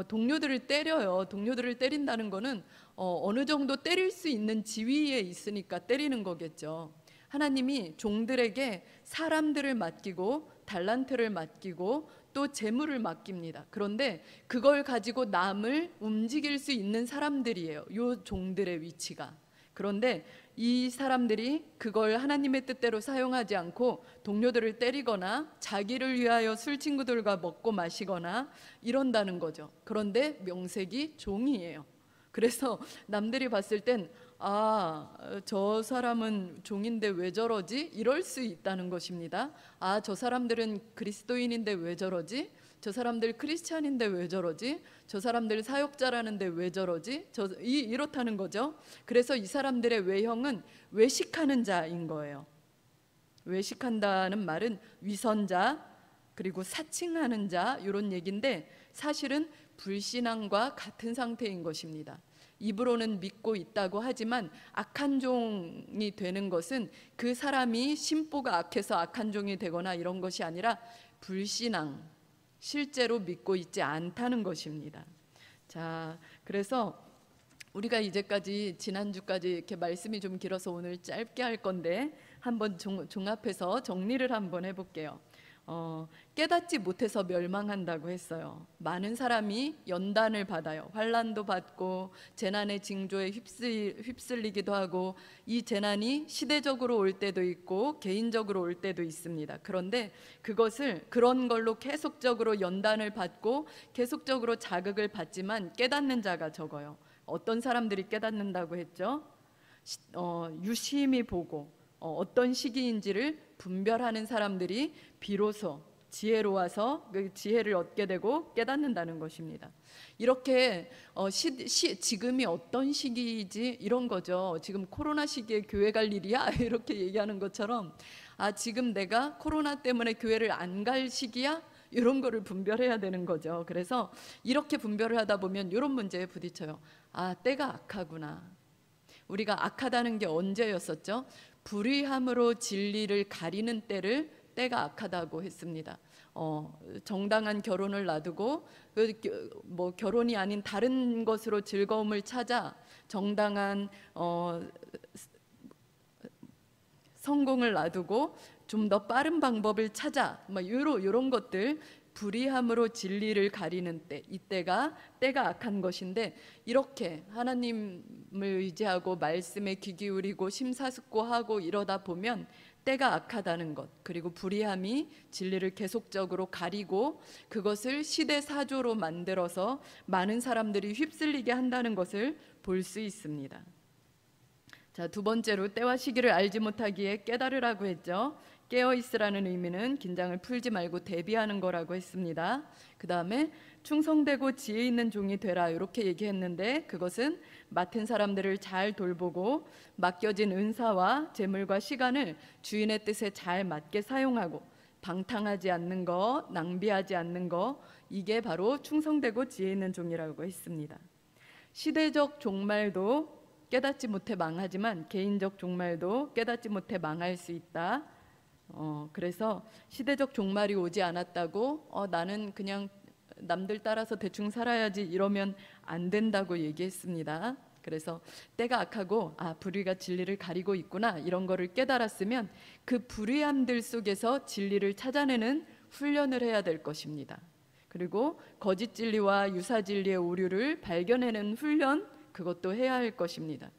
동료들을 때려요. 동료들을 때린다는 거는 어느 정도 때릴 수 있는 지위에 있으니까 때리는 거겠죠. 하나님이 종들에게 사람들을 맡기고 달란트를 맡기고 또 재물을 맡깁니다. 그런데 그걸 가지고 남을 움직일 수 있는 사람들이에요, 요 종들의 위치가. 그런데 이 사람들이 그걸 하나님의 뜻대로 사용하지 않고 동료들을 때리거나 자기를 위하여 술 친구들과 먹고 마시거나 이런다는 거죠. 그런데 명색이 종이에요. 그래서 남들이 봤을 땐 저 사람은 종인데 왜 저러지? 이럴 수 있다는 것입니다. 저 사람들은 그리스도인인데 왜 저러지? 저 사람들 크리스찬인데 왜 저러지? 저 사람들 사역자라는데 왜 저러지? 이렇다는 거죠. 그래서 이 사람들의 외형은 외식하는 자인 거예요. 외식한다는 말은 위선자, 그리고 사칭하는 자, 이런 얘기인데 사실은 불신앙과 같은 상태인 것입니다. 입으로는 믿고 있다고 하지만 악한 종이 되는 것은 그 사람이 심보가 악해서 악한 종이 되거나 이런 것이 아니라 불신앙, 실제로 믿고 있지 않다는 것입니다. 자, 그래서 우리가 이제까지 지난주까지 이렇게 말씀이 좀 길어서 오늘 짧게 할 건데 한번 종합해서 정리를 한번 해볼게요. 깨닫지 못해서 멸망한다고 했어요. 많은 사람이 연단을 받아요. 환난도 받고 재난의 징조에 휩쓸리기도 하고, 이 재난이 시대적으로 올 때도 있고 개인적으로 올 때도 있습니다. 그런데 그런 걸로 계속적으로 연단을 받고 계속적으로 자극을 받지만 깨닫는 자가 적어요. 어떤 사람들이 깨닫는다고 했죠? 유심히 보고 어떤 시기인지를 분별하는 사람들이 비로소 지혜로워서 그 지혜를 얻게 되고 깨닫는다는 것입니다. 이렇게 지금이 어떤 시기이지 이런 거죠. 지금 코로나 시기에 교회 갈 일이야? 이렇게 얘기하는 것처럼 지금 내가 코로나 때문에 교회를 안 갈 시기야? 이런 거를 분별해야 되는 거죠. 그래서 이렇게 분별을 하다 보면 이런 문제에 부딪혀요. 때가 악하구나. 우리가 악하다는 게 언제였었죠? 불의함으로 진리를 가리는 때가 악하다고 했습니다. 정당한 결혼을 놔두고 결혼이 아닌 다른 것으로 즐거움을 찾아 정당한 성공을 놔두고 좀 더 빠른 방법을 찾아 이런 것들, 불의함으로 진리를 가리는 때, 이때가 악한 것인데, 이렇게 하나님을 의지하고 말씀에 귀 기울이고 심사숙고하고 이러다 보면 때가 악하다는 것, 그리고 불의함이 진리를 계속적으로 가리고 그것을 시대사조로 만들어서 많은 사람들이 휩쓸리게 한다는 것을 볼 수 있습니다. 자, 두 번째로 때와 시기를 알지 못하기에 깨달으라고 했죠. 깨어있으라는 의미는 긴장을 풀지 말고 대비하는 거라고 했습니다. 그 다음에 충성되고 지혜 있는 종이 되라, 이렇게 얘기했는데 그것은 맡은 사람들을 잘 돌보고 맡겨진 은사와 재물과 시간을 주인의 뜻에 잘 맞게 사용하고 방탕하지 않는 거, 낭비하지 않는 거, 이게 바로 충성되고 지혜 있는 종이라고 했습니다. 시대적 종말도 깨닫지 못해 망하지만 개인적 종말도 깨닫지 못해 망할 수 있다. 그래서 시대적 종말이 오지 않았다고 나는 그냥 남들 따라서 대충 살아야지 이러면 안 된다고 얘기했습니다. 그래서 때가 악하고 불의가 진리를 가리고 있구나, 이런 거를 깨달았으면 그 불의함들 속에서 진리를 찾아내는 훈련을 해야 될 것입니다. 그리고 거짓 진리와 유사 진리의 오류를 발견해내는 훈련, 그것도 해야 할 것입니다.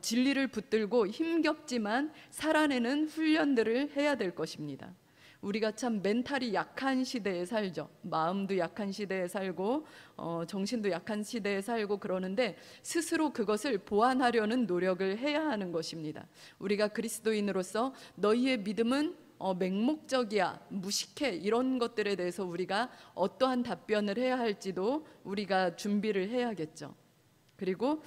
진리를 붙들고 힘겹지만 살아내는 훈련들을 해야 될 것입니다. 우리가 참 멘탈이 약한 시대에 살죠. 마음도 약한 시대에 살고 정신도 약한 시대에 살고 그러는데 스스로 그것을 보완하려는 노력을 해야 하는 것입니다. 우리가 그리스도인으로서 너희의 믿음은 맹목적이야, 무식해, 이런 것들에 대해서 우리가 어떠한 답변을 해야 할지도 우리가 준비를 해야겠죠. 그리고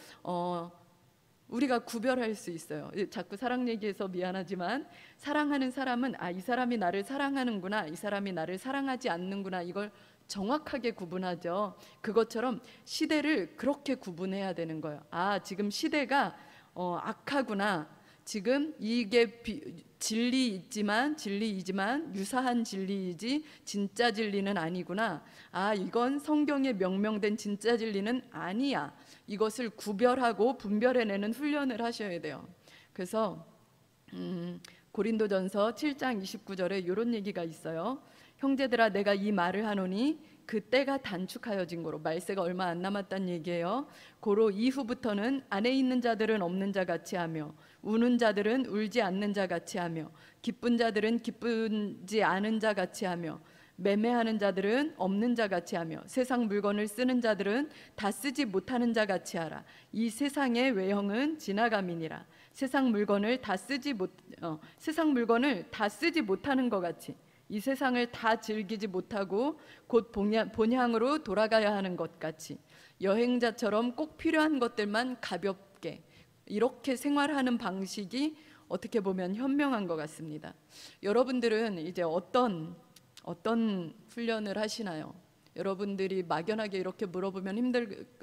우리가 구별할 수 있어요. 자꾸 사랑 얘기해서 미안하지만 사랑하는 사람은 이 사람이 나를 사랑하는구나, 이 사람이 나를 사랑하지 않는구나, 이걸 정확하게 구분하죠. 그것처럼 시대를 그렇게 구분해야 되는 거예요. 지금 시대가 악하구나, 지금 이게 진리이지만 유사한 진리이지 진짜 진리는 아니구나. 아, 이건 성경에 명명된 진짜 진리는 아니야. 이것을 구별하고 분별해내는 훈련을 하셔야 돼요. 그래서 고린도전서 7장 29절에 이런 얘기가 있어요. 형제들아, 내가 이 말을 하노니 그 때가 단축하여진 고로, 말세가 얼마 안 남았다는 얘기예요. 고로 이후부터는 안에 있는 자들은 없는 자 같이 하며, 우는 자들은 울지 않는 자 같이 하며, 기쁜 자들은 기쁘지 않은 자 같이 하며, 매매하는 자들은 없는 자 같이 하며, 세상 물건을 쓰는 자들은 다 쓰지 못하는 자 같이 하라. 이 세상의 외형은 지나감이니라. 세상 물건을 다 쓰지 못하는 것 같이, 이 세상을 다 즐기지 못하고 곧 본향으로 돌아가야 하는 것 같이, 여행자처럼 꼭 필요한 것들만 가볍게 이렇게 생활하는 방식이 어떻게 보면 현명한 것 같습니다. 여러분들은 이제 어떤 훈련을 하시나요? 여러분들이 막연하게 이렇게 물어보면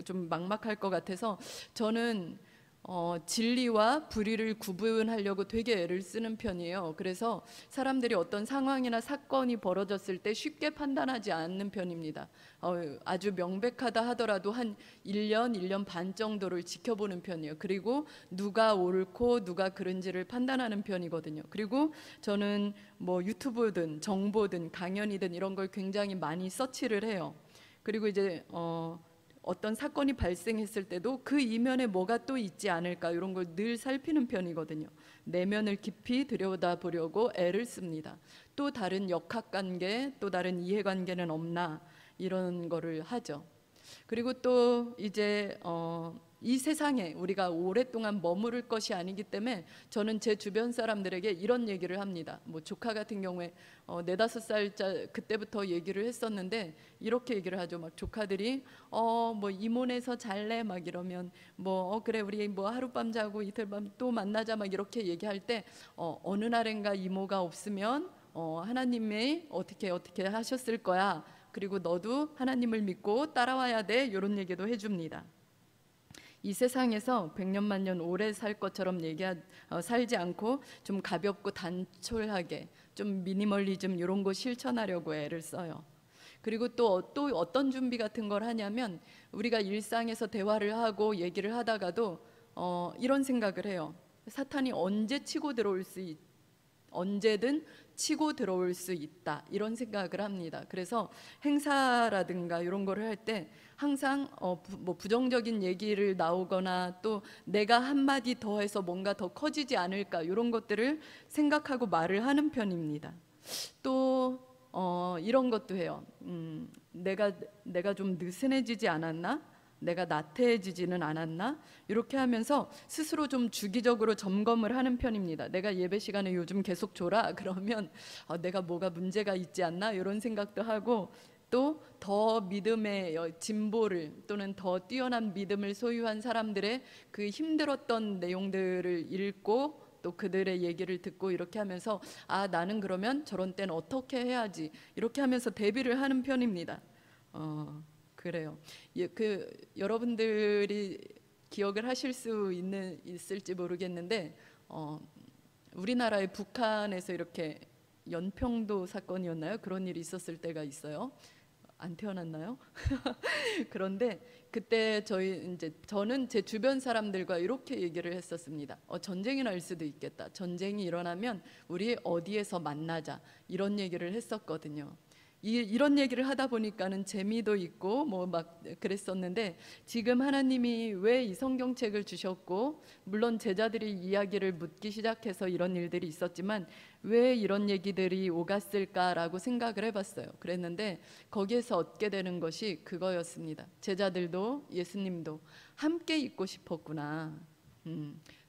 좀 막막할 것 같아서 저는 진리와 불의를 구분하려고 되게 애를 쓰는 편이에요. 그래서 사람들이 어떤 상황이나 사건이 벌어졌을 때 쉽게 판단하지 않는 편입니다. 아주 명백하다 하더라도 한 1년 반 정도를 지켜보는 편이에요. 그리고 누가 옳고 누가 그른지를 판단하는 편이거든요. 그리고 저는 뭐 유튜브든 정보든 강연이든 이런 걸 굉장히 많이 서치를 해요. 그리고 이제 어떤 사건이 발생했을 때도 그 이면에 뭐가 또 있지 않을까, 이런 걸 늘 살피는 편이거든요. 내면을 깊이 들여다보려고 애를 씁니다. 또 다른 역학관계, 또 다른 이해관계는 없나, 이런 거를 하죠. 그리고 또 이제 이 세상에 우리가 오랫동안 머무를 것이 아니기 때문에 저는 제 주변 사람들에게 이런 얘기를 합니다. 뭐 조카 같은 경우에 4~5살짜 그때부터 얘기를 했었는데 이렇게 얘기를 하죠. 막 조카들이 뭐 이모네서 잘래 막 이러면 뭐 그래 우리 뭐 하룻밤 자고 이틀밤 또 만나자 막 이렇게 얘기할 때 어느 날인가 이모가 없으면 하나님이 어떻게 하셨을 거야. 그리고 너도 하나님을 믿고 따라와야 돼. 이런 얘기도 해줍니다. 이 세상에서 100년 만년 오래 살 것처럼 살지 않고 좀 가볍고 단촐하게 좀 미니멀리즘 이런 거 실천하려고 애를 써요. 그리고 또 어떤 준비 같은 걸 하냐면 우리가 일상에서 대화를 하고 얘기를 하다가도 이런 생각을 해요. 사탄이 언제든 치고 들어올 수 있다, 이런 생각을 합니다. 그래서 행사라든가 이런 거를 할 때 항상 뭐 부정적인 얘기를 나오거나 또 내가 한마디 더 해서 뭔가 더 커지지 않을까, 이런 것들을 생각하고 말을 하는 편입니다. 또 이런 것도 해요. 내가 좀 느슨해지지 않았나? 내가 나태해지지는 않았나? 이렇게 하면서 스스로 좀 주기적으로 점검을 하는 편입니다. 내가 예배 시간에 요즘 계속 졸아? 그러면 내가 뭐가 문제가 있지 않나? 이런 생각도 하고, 또 더 믿음의 진보를 또는 더 뛰어난 믿음을 소유한 사람들의 그 힘들었던 내용들을 읽고 또 그들의 얘기를 듣고 이렇게 하면서 나는 그러면 저런 때는 어떻게 해야지, 이렇게 하면서 대비를 하는 편입니다. 그래요. 여러분들이 기억을 하실 수 있을지 모르겠는데 우리나라의 북한에서 이렇게 연평도 사건이었나요? 그런 일이 있었을 때가 있어요. 안 태어났나요? 그런데 그때 저는 제 주변 사람들과 이렇게 얘기를 했었습니다. 전쟁이 날 수도 있겠다. 전쟁이 일어나면 우리 어디에서 만나자, 이런 얘기를 했었거든요. 이런 얘기를 하다 보니까는 재미도 있고 뭐 막 그랬었는데, 지금 하나님이 왜 이 성경책을 주셨고, 물론 제자들이 이야기를 묻기 시작해서 이런 일들이 있었지만 왜 이런 얘기들이 오갔을까라고 생각을 해봤어요. 그랬는데 거기에서 얻게 되는 것이 그거였습니다. 제자들도 예수님도 함께 있고 싶었구나.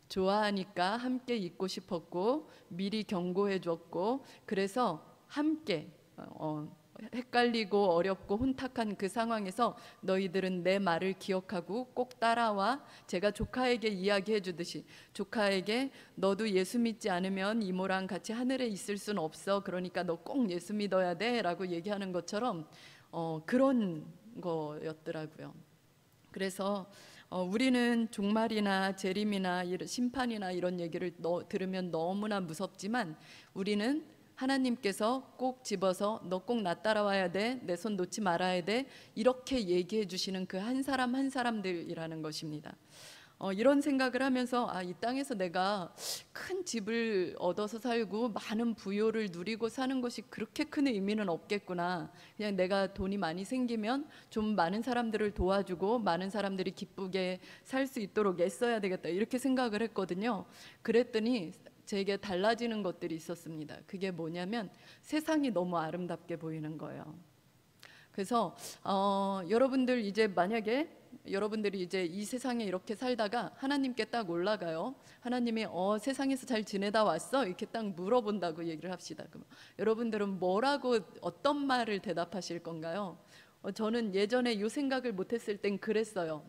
좋아하니까 함께 있고 싶었고 미리 경고해 줬고, 그래서 함께 헷갈리고 어렵고 혼탁한 그 상황에서 너희들은 내 말을 기억하고 꼭 따라와. 제가 조카에게 이야기해 주듯이, 조카에게 너도 예수 믿지 않으면 이모랑 같이 하늘에 있을 수는 없어, 그러니까 너 꼭 예수 믿어야 돼 라고 얘기하는 것처럼 그런 거였더라고요. 그래서 우리는 종말이나 재림이나 심판이나 이런 얘기를 들으면 너무나 무섭지만 우리는 하나님께서 꼭 집어서 너 꼭 나 따라와야 돼, 내 손 놓지 말아야 돼, 이렇게 얘기해 주시는 그 한 사람 한 사람들이라는 것입니다. 이런 생각을 하면서 이 땅에서 내가 큰 집을 얻어서 살고 많은 부요를 누리고 사는 것이 그렇게 큰 의미는 없겠구나. 그냥 내가 돈이 많이 생기면 좀 많은 사람들을 도와주고 많은 사람들이 기쁘게 살 수 있도록 애써야 되겠다, 이렇게 생각을 했거든요. 그랬더니 제게 달라지는 것들이 있었습니다. 그게 뭐냐면 세상이 너무 아름답게 보이는 거예요. 그래서 여러분들 이제 만약에 여러분들이 이제 이 세상에 이렇게 살다가 하나님께 딱 올라가요. 하나님이 세상에서 잘 지내다 왔어? 이렇게 딱 물어본다고 얘기를 합시다. 그럼 여러분들은 뭐라고 어떤 말을 대답하실 건가요? 저는 예전에 이 생각을 못했을 땐 그랬어요.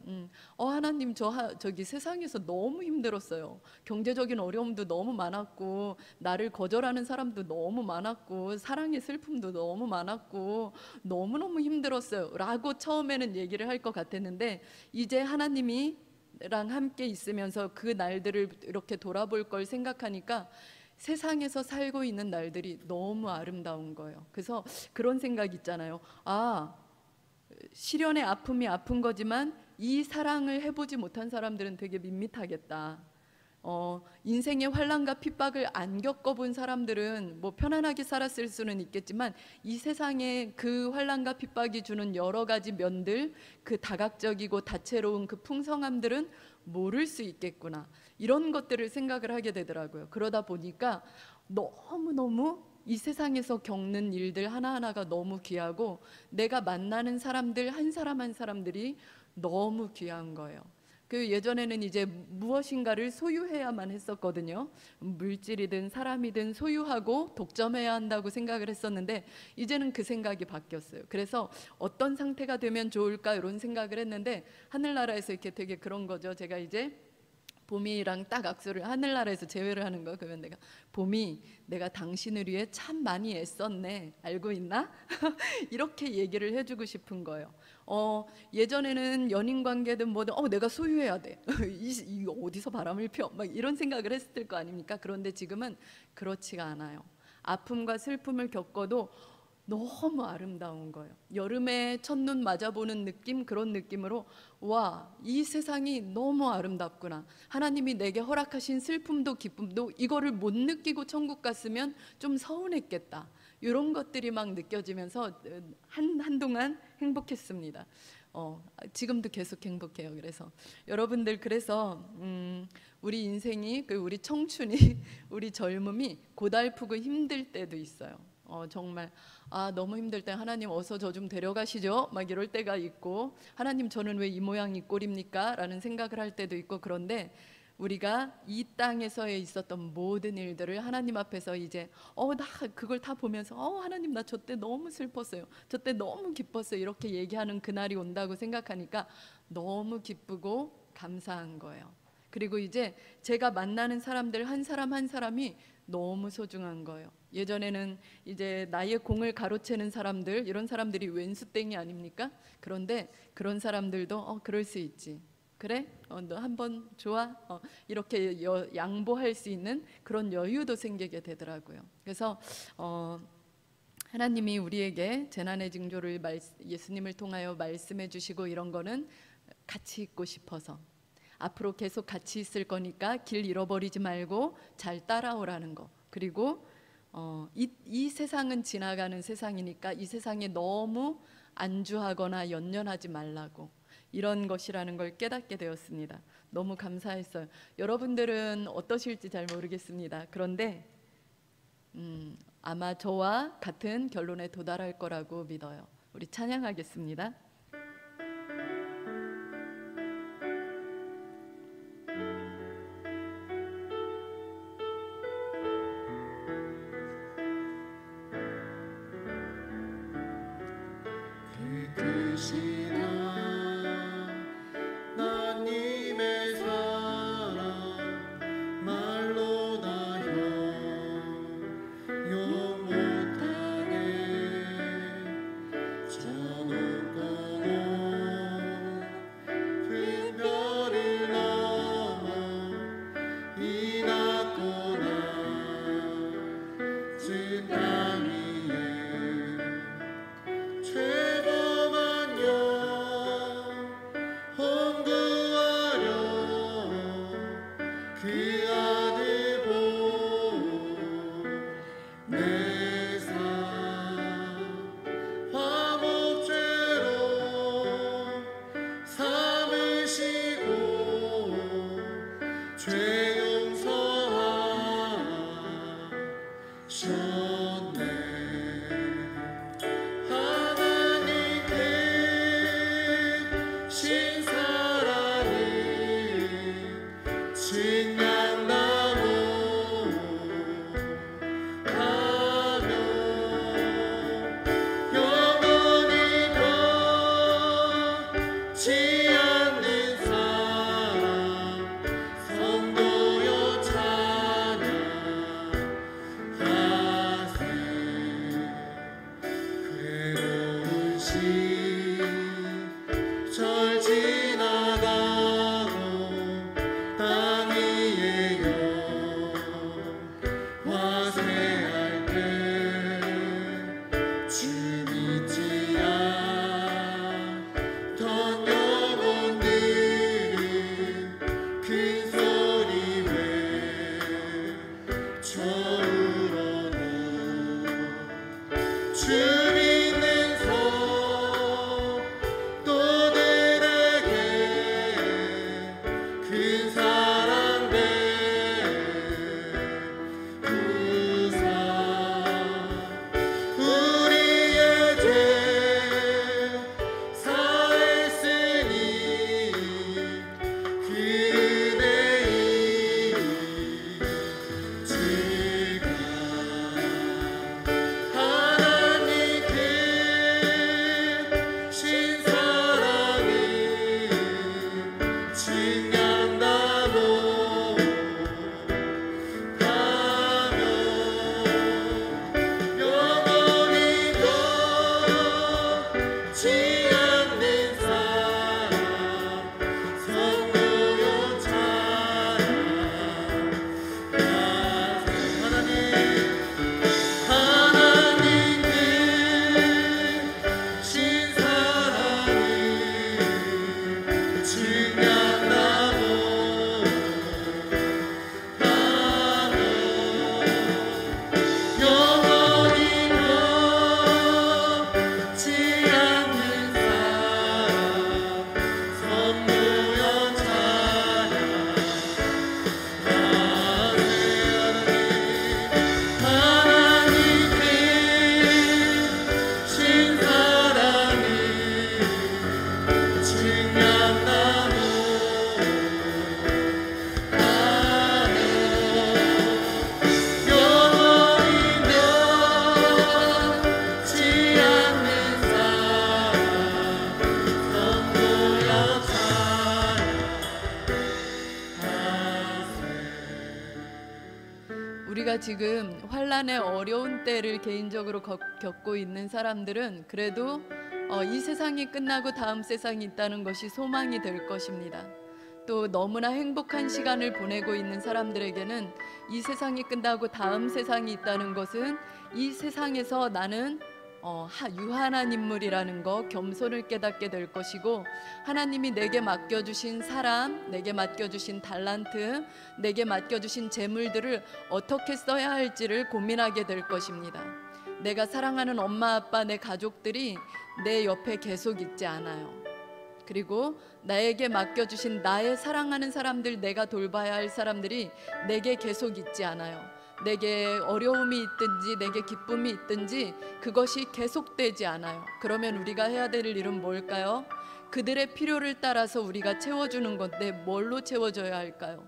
하나님 저기 세상에서 너무 힘들었어요. 경제적인 어려움도 너무 많았고 나를 거절하는 사람도 너무 많았고 사랑의 슬픔도 너무 많았고 너무너무 힘들었어요 라고 처음에는 얘기를 할 것 같았는데 이제 하나님이 랑 함께 있으면서 그 날들을 이렇게 돌아볼 걸 생각하니까 세상에서 살고 있는 날들이 너무 아름다운 거예요. 그래서 그런 생각 있잖아요. 시련의 아픔이 아픈 거지만 이 사랑을 해보지 못한 사람들은 되게 밋밋하겠다. 인생의 환난과 핍박을 안 겪어본 사람들은 뭐 편안하게 살았을 수는 있겠지만 이 세상에 그 환난과 핍박이 주는 여러 가지 면들, 그 다각적이고 다채로운 그 풍성함들은 모를 수 있겠구나, 이런 것들을 생각을 하게 되더라고요. 그러다 보니까 너무너무 이 세상에서 겪는 일들 하나하나가 너무 귀하고 내가 만나는 사람들 한 사람 한 사람들이 너무 귀한 거예요. 그 예전에는 이제 무엇인가를 소유해야만 했었거든요. 물질이든 사람이든 소유하고 독점해야 한다고 생각을 했었는데 이제는 그 생각이 바뀌었어요. 그래서 어떤 상태가 되면 좋을까 이런 생각을 했는데 하늘나라에서 이렇게 되게 그런 거죠. 제가 이제 봄이랑 딱 악수를 하늘나라에서 제외를 하는 거. 그러면 내가 봄이 내가 당신을 위해 참 많이 애썼네, 알고 있나? 이렇게 얘기를 해주고 싶은 거예요. 예전에는 연인 관계든 뭐든 내가 소유해야 돼. 이 어디서 바람을 펴? 막 이런 생각을 했을 거 아닙니까? 그런데 지금은 그렇지가 않아요. 아픔과 슬픔을 겪어도 너무 아름다운 거예요. 여름에 첫눈 맞아보는 느낌, 그런 느낌으로 와, 이 세상이 너무 아름답구나. 하나님이 내게 허락하신 슬픔도 기쁨도 이거를 못 느끼고 천국 갔으면 좀 서운했겠다, 이런 것들이 막 느껴지면서 한동안 행복했습니다. 지금도 계속 행복해요. 그래서 여러분들, 그래서 우리 인생이, 우리 청춘이 우리 젊음이 고달프고 힘들 때도 있어요. 정말 너무 힘들 때 하나님 어서 저 좀 데려가시죠, 막 이럴 때가 있고, 하나님 저는 왜 이 모양 이 꼴입니까? 라는 생각을 할 때도 있고. 그런데 우리가 이 땅에서의 있었던 모든 일들을 하나님 앞에서 이제 나 그걸 다 보면서 하나님 나 저 때 너무 슬펐어요, 저 때 너무 기뻤어요, 이렇게 얘기하는 그날이 온다고 생각하니까 너무 기쁘고 감사한 거예요. 그리고 이제 제가 만나는 사람들 한 사람 한 사람이 너무 소중한 거예요. 예전에는 이제 나의 공을 가로채는 사람들, 이런 사람들이 왼수땡이 아닙니까? 그런데 그런 사람들도 그럴 수 있지, 그래? 너 한번 좋아? 이렇게 양보할 수 있는 그런 여유도 생기게 되더라고요. 그래서 하나님이 우리에게 재난의 징조를 예수님을 통하여 말씀해 주시고 이런 거는 같이 있고 싶어서, 앞으로 계속 같이 있을 거니까 길 잃어버리지 말고 잘 따라오라는 거. 그리고 이 세상은 지나가는 세상이니까 이 세상에 너무 안주하거나 연연하지 말라고, 이런 것이라는 걸 깨닫게 되었습니다. 너무 감사했어요. 여러분들은 어떠실지 잘 모르겠습니다. 그런데 아마 저와 같은 결론에 도달할 거라고 믿어요. 우리 찬양하겠습니다. 우리가 지금 환난의 어려운 때를 개인적으로 겪고 있는 사람들은 그래도 이 세상이 끝나고 다음 세상이 있다는 것이 소망이 될 것입니다. 또 너무나 행복한 시간을 보내고 있는 사람들에게는 이 세상이 끝나고 다음 세상이 있다는 것은 이 세상에서 나는 유한한 인물이라는 거, 겸손을 깨닫게 될 것이고, 하나님이 내게 맡겨주신 사람, 내게 맡겨주신 달란트, 내게 맡겨주신 재물들을 어떻게 써야 할지를 고민하게 될 것입니다. 내가 사랑하는 엄마, 아빠, 내 가족들이 내 옆에 계속 있지 않아요. 그리고 나에게 맡겨주신 나의 사랑하는 사람들, 내가 돌봐야 할 사람들이 내게 계속 있지 않아요. 내게 어려움이 있든지 내게 기쁨이 있든지 그것이 계속되지 않아요. 그러면 우리가 해야 될 일은 뭘까요? 그들의 필요를 따라서 우리가 채워주는 건데 뭘로 채워줘야 할까요?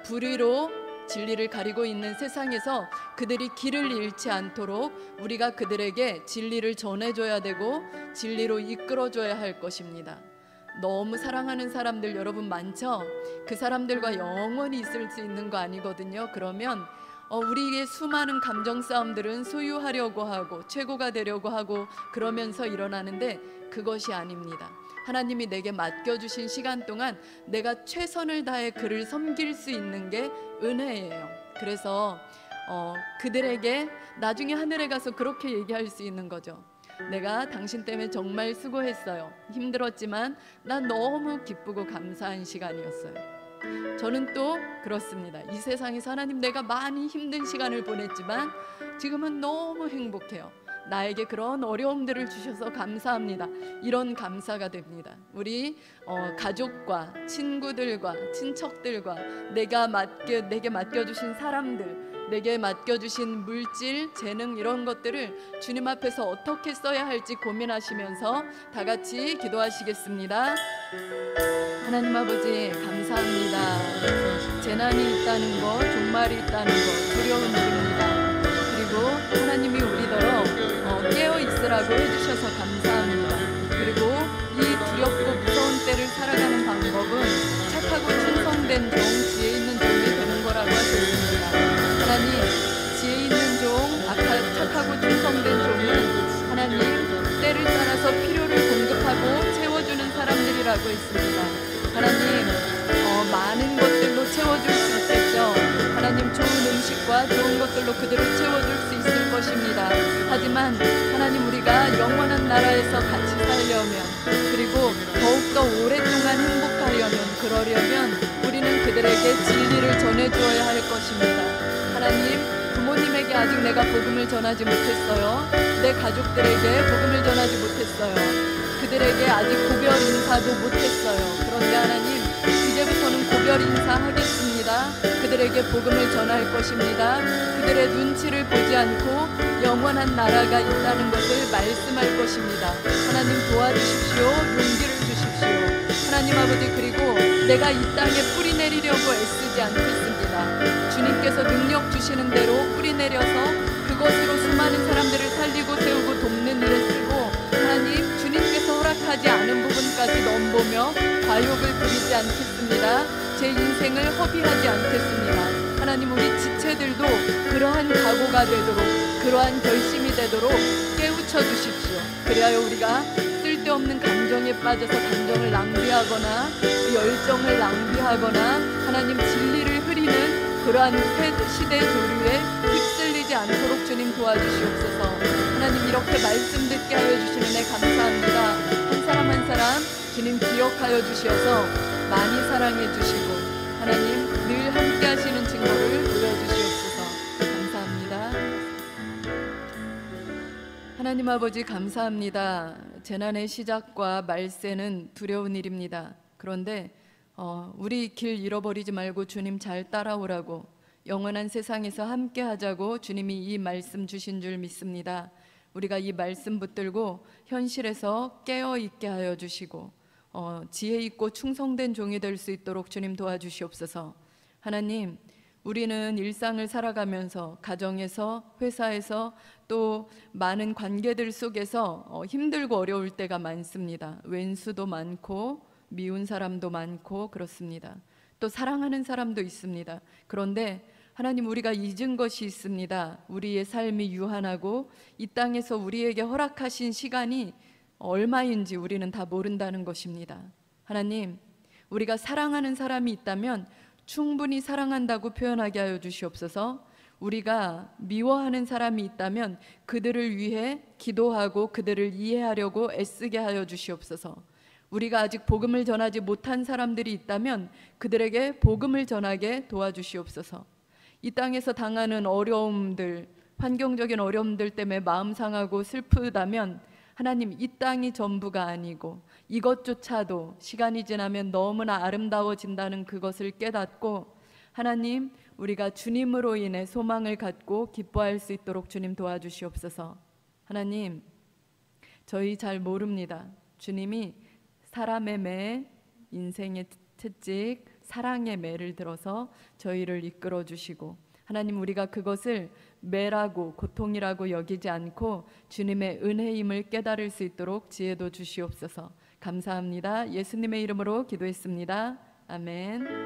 불의로 진리를 가리고 있는 세상에서 그들이 길을 잃지 않도록 우리가 그들에게 진리를 전해줘야 되고 진리로 이끌어줘야 할 것입니다. 너무 사랑하는 사람들 여러분 많죠? 그 사람들과 영원히 있을 수 있는 거 아니거든요. 그러면 우리의 수많은 감정 싸움들은 소유하려고 하고 최고가 되려고 하고 그러면서 일어나는데 그것이 아닙니다. 하나님이 내게 맡겨주신 시간 동안 내가 최선을 다해 그를 섬길 수 있는 게 은혜예요. 그래서 그들에게 나중에 하늘에 가서 그렇게 얘기할 수 있는 거죠. 내가 당신 때문에 정말 수고했어요. 힘들었지만 난 너무 기쁘고 감사한 시간이었어요. 저는 또 그렇습니다. 이 세상에서 하나님 내가 많이 힘든 시간을 보냈지만 지금은 너무 행복해요. 나에게 그런 어려움들을 주셔서 감사합니다. 이런 감사가 됩니다. 우리 가족과 친구들과 친척들과 내게 맡겨주신 사람들, 내게 맡겨주신 물질, 재능 이런 것들을 주님 앞에서 어떻게 써야 할지 고민하시면서 다 같이 기도하시겠습니다. 하나님 아버지 감사합니다. 재난이 있다는 것, 종말이 있다는 것 두려운 일입니다. 그리고 하나님이 우리더러 깨어 있으라고 해주셔서 감사합니다. 그리고 이 두렵고 무서운 때를 살아가는 방법은 착하고 충성된 종, 지혜 있는 종이 되는 거라고 하셨습니다. 하나님, 지혜 있는 종, 착하고 충성된 종은 하나님 때를 따라 나서 필요를 공급하고 채워주는 사람들이라고 했습니다. 하나님, 많은 것들로 채워줄 수 있겠죠. 하나님, 좋은 음식과 좋은 것들로 그들을 채워줄 수 있을 것입니다. 하지만 하나님, 우리가 영원한 나라에서 같이 살려면, 그리고 더욱더 오랫동안 행복하려면, 그러려면 우리는 그들에게 진리를 전해주어야 할 것입니다. 하나님, 부모님에게 아직 내가 복음을 전하지 못했어요. 내 가족들에게 복음을 전하지 못했어요. 그들에게 아직 고별 인사도 못했어요. 그런데 하나님, 이제부터는 고별 인사하겠습니다. 그들에게 복음을 전할 것입니다. 그들의 눈치를 보지 않고 영원한 나라가 있다는 것을 말씀할 것입니다. 하나님, 도와주십시오. 용기를 주십시오. 하나님 아버지, 그리고 내가 이 땅에 뿌리 내리려고 애쓰지 않겠습니다. 주님께서 능력 주시는 대로 뿌리 내려서 그것으로 수많은 사람들을 살리고 세우고 돕는 일에 쓰고, 하나님, 주님께서 허락하지 않은 부분까지 넘보며 과욕을 부리지 않겠습니다. 제 인생을 허비하지 않겠습니다. 하나님, 우리 지체들도 그러한 각오가 되도록, 그러한 결심이 되도록 깨우쳐 주십시오. 그리하여 우리가 쓸데없는 감정에 빠져서 감정을 낭비하거나 열정을 낭비하거나 하나님, 진리를 흐리는 그러한 시대 조류에 휩쓸리지 않도록 주님 도와주시옵소서. 하나님, 이렇게 말씀 듣게 하여 주시는 애 감사합니다. 한 사람 한 사람 주님 기억하여 주시어서 많이 사랑해 주시고, 하나님, 늘 함께 하시는 증거를 보여주시옵소서. 감사합니다. 하나님 아버지, 감사합니다. 재난의 시작과 말세는 두려운 일입니다. 그런데 우리 길 잃어버리지 말고 주님 잘 따라오라고, 영원한 세상에서 함께 하자고 주님이 이 말씀 주신 줄 믿습니다. 우리가 이 말씀 붙들고 현실에서 깨어있게 하여 주시고 지혜 있고 충성된 종이 될 수 있도록 주님 도와주시옵소서. 하나님, 우리는 일상을 살아가면서 가정에서, 회사에서, 또 많은 관계들 속에서 힘들고 어려울 때가 많습니다. 왼수도 많고 미운 사람도 많고 그렇습니다. 또 사랑하는 사람도 있습니다. 그런데 하나님, 우리가 잊은 것이 있습니다. 우리의 삶이 유한하고 이 땅에서 우리에게 허락하신 시간이 얼마인지 우리는 다 모른다는 것입니다. 하나님, 우리가 사랑하는 사람이 있다면 충분히 사랑한다고 표현하게 하여 주시옵소서. 우리가 미워하는 사람이 있다면 그들을 위해 기도하고 그들을 이해하려고 애쓰게 하여 주시옵소서. 우리가 아직 복음을 전하지 못한 사람들이 있다면 그들에게 복음을 전하게 도와주시옵소서. 이 땅에서 당하는 어려움들, 환경적인 어려움들 때문에 마음 상하고 슬프다면 하나님, 이 땅이 전부가 아니고 이것조차도 시간이 지나면 너무나 아름다워진다는 그것을 깨닫고, 하나님, 우리가 주님으로 인해 소망을 갖고 기뻐할 수 있도록 주님 도와주시옵소서. 하나님, 저희 잘 모릅니다. 주님이 사람의 매, 인생의 채찍, 사랑의 매를 들어서 저희를 이끌어 주시고, 하나님, 우리가 그것을 매라고 고통이라고 여기지 않고 주님의 은혜임을 깨달을 수 있도록 지혜도 주시옵소서. 감사합니다. 예수님의 이름으로 기도했습니다. 아멘.